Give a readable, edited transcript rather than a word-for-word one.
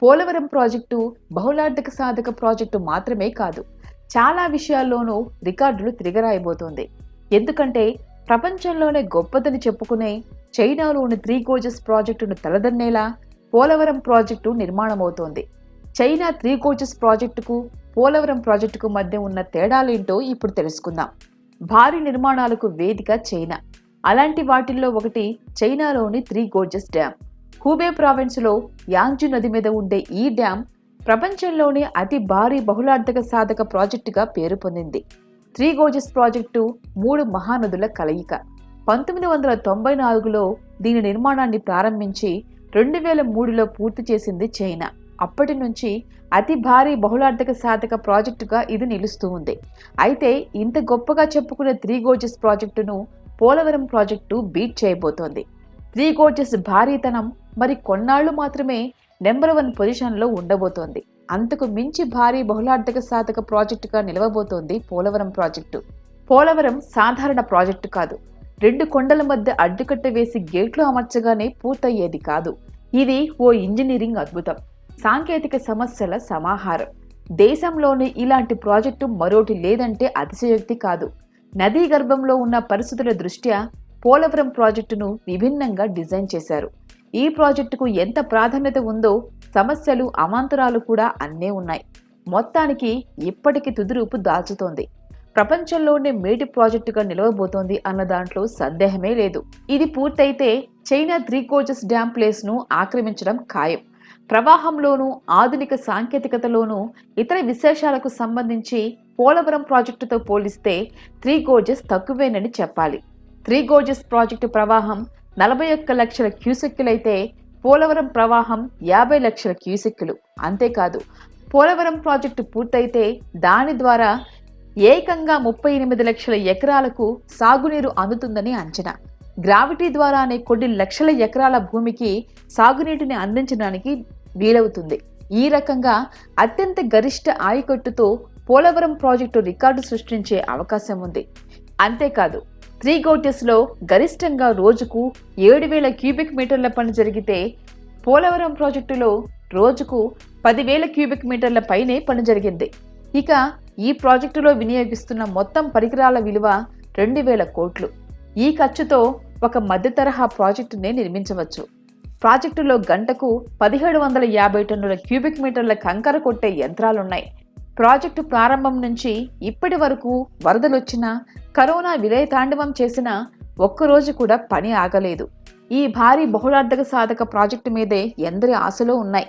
Polavaram project బహుళార్థక సాధక project మాత్రమే కాదు, చాలా విషయాల్లోనూ రికార్డులు తిరగరాయబోతోంది. ఎందుకంటే ప్రపంచంలోనే గొప్పదని చెప్పుకునే చైనాలోని 3 గోర్జెస్ ప్రాజెక్టును తలదన్నేలా పోలవరం ప్రాజెక్టు నిర్మాణమవుతోంది. చైనా 3 గోర్జెస్ ప్రాజెక్టుకు పోలవరం ప్రాజెక్టుకు మధ్య ఉన్న తేడాలేంటో ఇప్పుడు తెలుసుకుందాం. భారీ నిర్మాణాలకు వేదిక చైనా. అలాంటి వాటిల్లో ఒకటి చైనాలోని 3 గోర్జెస్ డ్యామ్. హూబే ప్రావిన్స్లో యాంగ్జీ నది మీద ఉండే ఈ డ్యామ్ ప్రపంచంలోనే అతి భారీ బహుళార్థక సాధక ప్రాజెక్టుగా పేరు పొందింది. 3 గోర్జెస్ ప్రాజెక్టు 3 మహానదుల కలయిక. 1994లో దీని నిర్మాణాన్ని ప్రారంభించి 2003లో పూర్తి చేసింది చైనా. అప్పటి నుంచి అతి భారీ బహుళార్థక సాధక ప్రాజెక్టుగా ఇది నిలుస్తూ ఉంది. అయితే ఇంత గొప్పగా చెప్పుకునే 3 గోర్జెస్ ప్రాజెక్టును పోలవరం ప్రాజెక్టు బీట్ చేయబోతోంది. 3 గోర్జెస్ భారీతనం మరి కొన్నాళ్లు మాత్రమే నెంబర్ 1 పొజిషన్లో ఉండబోతోంది. అంతకు మించి భారీ బహుళార్థక సాధక ప్రాజెక్టుగా నిలవబోతోంది పోలవరం ప్రాజెక్టు. పోలవరం సాధారణ ప్రాజెక్టు కాదు. 2 కొండల మధ్య అడ్డుకట్ట వేసి గేట్లు అమర్చగానే పూర్తయ్యేది కాదు. ఇది ఓ ఇంజనీరింగ్ అద్భుతం, సాంకేతిక సమస్యల సమాహారం. దేశంలోనే ఇలాంటి ప్రాజెక్టు మరోటి లేదంటే అతిశయోక్తి కాదు. నదీ గర్భంలో ఉన్న పరిస్థితుల దృష్ట్యా పోలవరం ప్రాజెక్టును విభిన్నంగా డిజైన్ చేశారు. ఈ ప్రాజెక్టుకు ఎంత ప్రాధాన్యత ఉందో సమస్యలు అవాంతరాలు కూడా అన్నే ఉన్నాయి. మొత్తానికి ఇప్పటికి తుదిరూపు దాల్చుతోంది. ప్రపంచంలోనే మేటి ప్రాజెక్టుగా నిలవబోతోంది అన్న దాంట్లో సందేహమే లేదు. ఇది పూర్తయితే చైనా 3 గోర్జెస్ డ్యామ్ ప్లేస్ను ఆక్రమించడం ఖాయం. ప్రవాహంలోనూ ఆధునిక సాంకేతికతలోనూ ఇతర విశేషాలకు సంబంధించి పోలవరం ప్రాజెక్టుతో పోలిస్తే 3 గోర్జెస్ తక్కువేనని చెప్పాలి. 3 గోర్జెస్ ప్రాజెక్టు ప్రవాహం 41 లక్షల క్యూసెక్కులైతే పోలవరం ప్రవాహం 50 లక్షల క్యూసెక్కులు. అంతేకాదు, పోలవరం ప్రాజెక్టు పూర్తయితే దాని ద్వారా ఏకంగా 38 లక్షల ఎకరాలకు సాగునీరు అందుతుందని అంచనా. గ్రావిటీ ద్వారానే కొన్ని లక్షల ఎకరాల భూమికి సాగునీటిని అందించడానికి వీలవుతుంది. ఈ రకంగా అత్యంత గరిష్ట ఆయకట్టుతో పోలవరం ప్రాజెక్టు రికార్డు సృష్టించే అవకాశం ఉంది. అంతేకాదు, 3 గోర్జెస్లో గరిష్టంగా రోజుకు 7,000 క్యూబిక్ మీటర్ల పని జరిగితే పోలవరం ప్రాజెక్టులో రోజుకు 10,000 క్యూబిక్ మీటర్ల పైనే పని జరిగింది. ఇక ఈ ప్రాజెక్టులో వినియోగిస్తున్న మొత్తం పరికరాల విలువ 2,000 కోట్లు. ఈ ఖర్చుతో ఒక మధ్య తరహా ప్రాజెక్టునే నిర్మించవచ్చు. ప్రాజెక్టులో గంటకు 1,750 టన్నుల క్యూబిక్ మీటర్ల కంకర కొట్టే యంత్రాలున్నాయి. ప్రాజెక్టు ప్రారంభం నుంచి ఇప్పటి వరకు వరదలొచ్చినా, కరోనా విలయతాండవం చేసినా ఒక్కరోజు కూడా పని ఆగలేదు. ఈ భారీ బహుళార్థక సాధక ప్రాజెక్టు మీదే ఎందరి ఆశలో ఉన్నాయి.